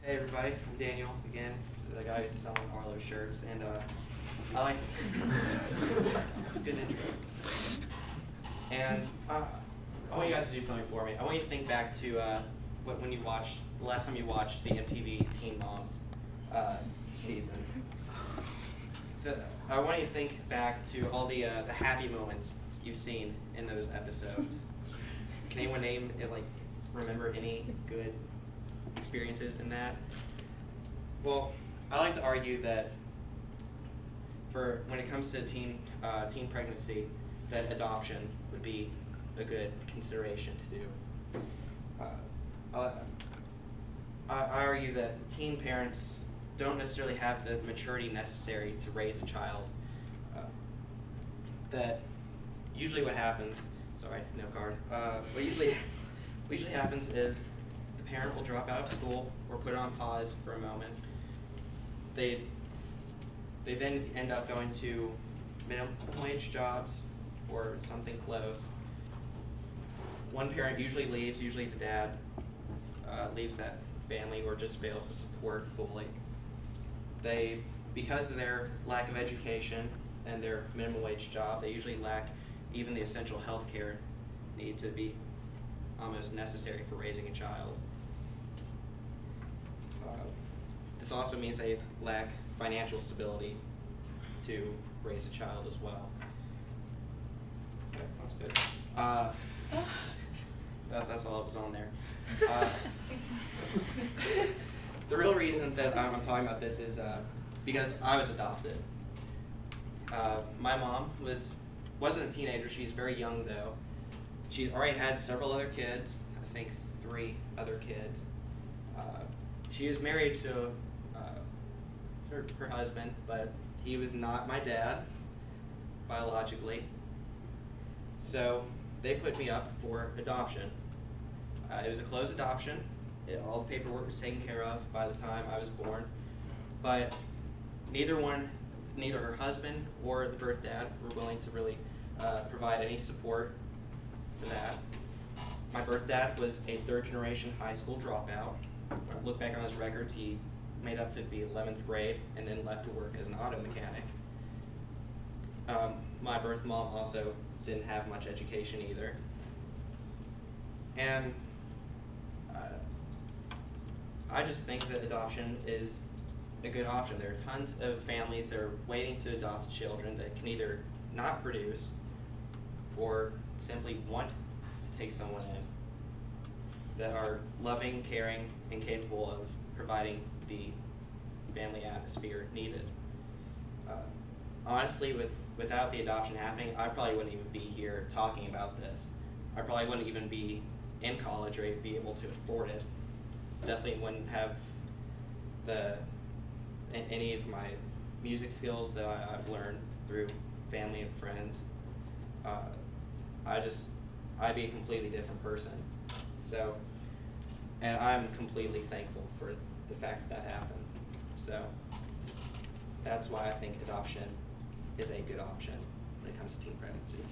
Hey everybody, I'm Daniel again, the guy who's selling Arlo shirts, and I like good intro. And I want you guys to do something for me. I want you to think back to when you watched the last time you watched the MTV Teen Moms season. I want you to think back to all the happy moments you've seen in those episodes. Can anyone name it, like remember any good experiences in that? Well, I like to argue that for when it comes to teen pregnancy, that adoption would be a good consideration to do. Uh, I argue that teen parents don't necessarily have the maturity necessary to raise a child. That usually what happens. Sorry, no card. What usually happens is the parent will drop out of school or put it on pause for a moment. They then end up going to minimum wage jobs or something close. One parent usually leaves, usually the dad leaves that family or just fails to support fully. Because of their lack of education and their minimum wage job, they usually lack even the essential health care need to be almost necessary for raising a child. This also means they lack financial stability to raise a child as well. Okay, that's good. That's all that was on there. The real reason that I'm talking about this is because I was adopted. My mom wasn't a teenager. She's very young though. She already had several other kids. I think 3 other kids. She was married to her husband, but he was not my dad biologically. So they put me up for adoption. It was a closed adoption. All the paperwork was taken care of by the time I was born. But neither her husband or the birth dad were willing to really provide any support for that. My birth dad was a 3rd-generation high school dropout. When I look back on his records, he made up to the 11th grade and then left to work as an auto mechanic. My birth mom also didn't have much education either. And I just think that adoption is a good option. There are tons of families that are waiting to adopt children that can either not produce or simply want to take someone in, that are loving, caring, and capable of providing the family atmosphere needed. Honestly, without the adoption happening, I probably wouldn't even be here talking about this. I probably wouldn't even be in college or be able to afford it. Definitely wouldn't have any of my music skills that I've learned through family and friends. I'd be a completely different person. So, and I'm completely thankful for the fact that happened. So, that's why I think adoption is a good option when it comes to teen pregnancy.